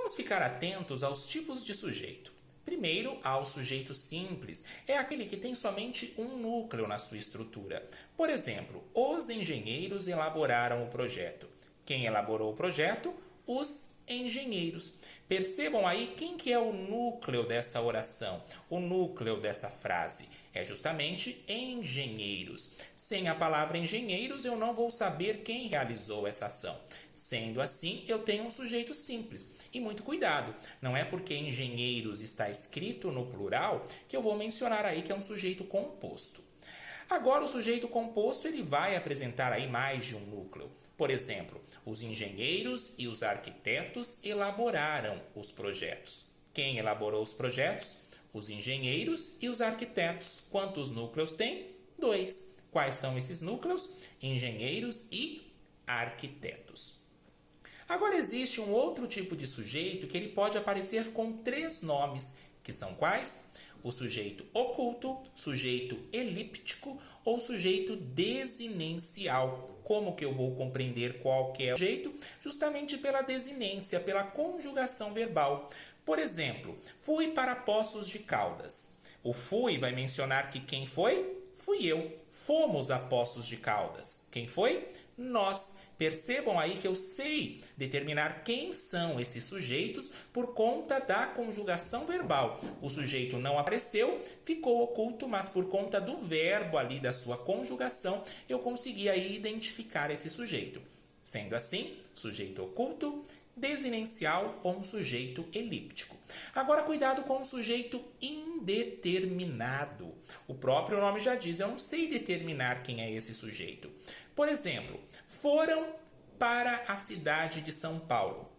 Vamos ficar atentos aos tipos de sujeito. Primeiro, há o sujeito simples, é aquele que tem somente um núcleo na sua estrutura. Por exemplo, os engenheiros elaboraram o projeto. Quem elaborou o projeto? Os engenheiros. Percebam aí quem que é o núcleo dessa oração, o núcleo dessa frase. É justamente engenheiros. Sem a palavra engenheiros, eu não vou saber quem realizou essa ação. Sendo assim, eu tenho um sujeito simples. E muito cuidado, não é porque engenheiros está escrito no plural que eu vou mencionar aí que é um sujeito composto. Agora, o sujeito composto ele vai apresentar aí mais de um núcleo. Por exemplo, os engenheiros e os arquitetos elaboraram os projetos. Quem elaborou os projetos? Os engenheiros e os arquitetos. Quantos núcleos tem? 2. Quais são esses núcleos? Engenheiros e arquitetos. Agora existe um outro tipo de sujeito que ele pode aparecer com 3 nomes, que são quais? O sujeito oculto, sujeito elíptico ou sujeito desinencial. Como que eu vou compreender qual que é o sujeito? Justamente pela desinência, pela conjugação verbal. Por exemplo, fui para Poços de Caldas. O fui vai mencionar que quem foi? Fui eu. Fomos a Poços de Caldas. Quem foi? Nós. Percebam aí que eu sei determinar quem são esses sujeitos por conta da conjugação verbal. O sujeito não apareceu, ficou oculto, mas por conta do verbo ali da sua conjugação, eu consegui aí identificar esse sujeito. Sendo assim, sujeito oculto, desinencial ou um sujeito elíptico. Agora, cuidado com o sujeito indeterminado. O próprio nome já diz, eu não sei determinar quem é esse sujeito. Por exemplo, foram para a cidade de São Paulo.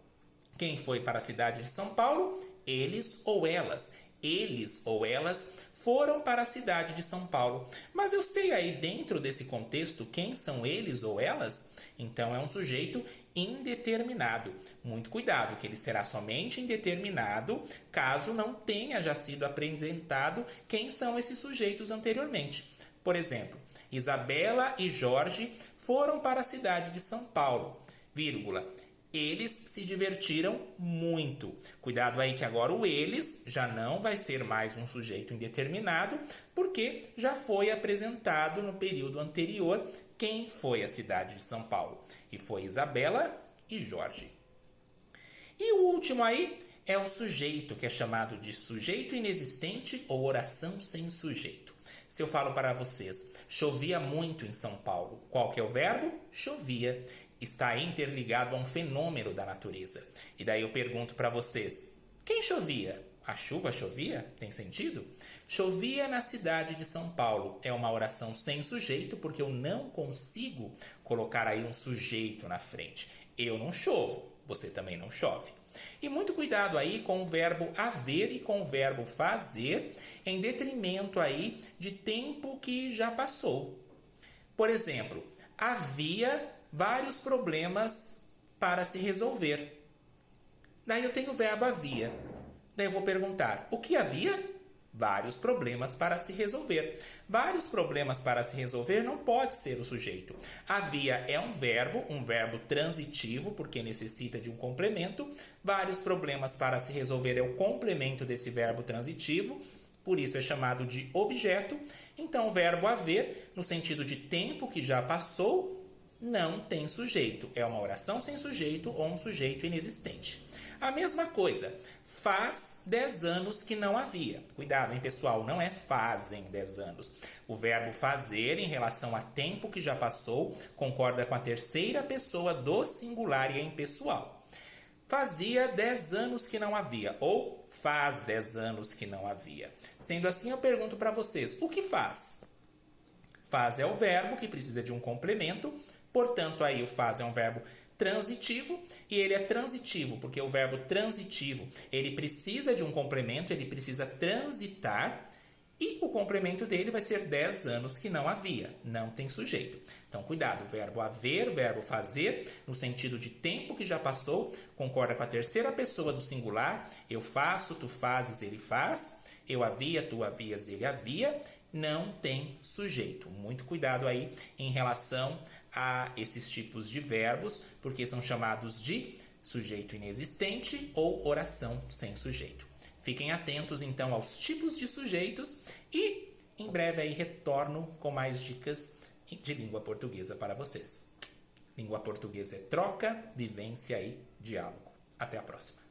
Quem foi para a cidade de São Paulo? Eles ou elas. Eles ou elas foram para a cidade de São Paulo. Mas eu sei aí dentro desse contexto quem são eles ou elas? Então é um sujeito indeterminado. Muito cuidado, que ele será somente indeterminado caso não tenha já sido apresentado quem são esses sujeitos anteriormente. Por exemplo, Isabela e Jorge foram para a cidade de São Paulo, vírgula. Eles se divertiram muito. Cuidado aí que agora o eles já não vai ser mais um sujeito indeterminado, porque já foi apresentado no período anterior quem foi a cidade de São Paulo. E foi Isabela e Jorge. E o último aí é o sujeito, que é chamado de sujeito inexistente ou oração sem sujeito. Se eu falo para vocês, chovia muito em São Paulo, qual que é o verbo? Chovia. Está interligado a um fenômeno da natureza. E daí eu pergunto para vocês, quem chovia? A chuva chovia? Tem sentido? Chovia na cidade de São Paulo. É uma oração sem sujeito, porque eu não consigo colocar aí um sujeito na frente. Eu não chovo, você também não chove. E muito cuidado aí com o verbo haver e com o verbo fazer, em detrimento aí de tempo que já passou. Por exemplo, havia vários problemas para se resolver. Daí eu tenho o verbo havia. Daí eu vou perguntar, o que havia? Vários problemas para se resolver. Vários problemas para se resolver não pode ser o sujeito. Havia é um verbo transitivo, porque necessita de um complemento. Vários problemas para se resolver é o complemento desse verbo transitivo, por isso é chamado de objeto. Então, o verbo haver, no sentido de tempo que já passou, não tem sujeito. É uma oração sem sujeito ou um sujeito inexistente. A mesma coisa, faz 10 anos que não havia. Cuidado, hein, pessoal, não é fazem 10 anos. O verbo fazer, em relação a tempo que já passou, concorda com a terceira pessoa do singular e é impessoal. Fazia 10 anos que não havia, ou faz 10 anos que não havia. Sendo assim, eu pergunto para vocês, o que faz? Faz é o verbo que precisa de um complemento, portanto, aí o faz é um verbo transitivo, e ele é transitivo, porque o verbo transitivo, ele precisa de um complemento, ele precisa transitar, e o complemento dele vai ser 10 anos que não havia, não tem sujeito. Então, cuidado, verbo haver, verbo fazer, no sentido de tempo que já passou, concorda com a terceira pessoa do singular, eu faço, tu fazes, ele faz, eu havia, tu havias, ele havia, não tem sujeito. Muito cuidado aí em relação a esses tipos de verbos, porque são chamados de sujeito inexistente ou oração sem sujeito. Fiquem atentos então aos tipos de sujeitos e em breve aí retorno com mais dicas de língua portuguesa para vocês. Língua portuguesa é troca, vivência e diálogo. Até a próxima.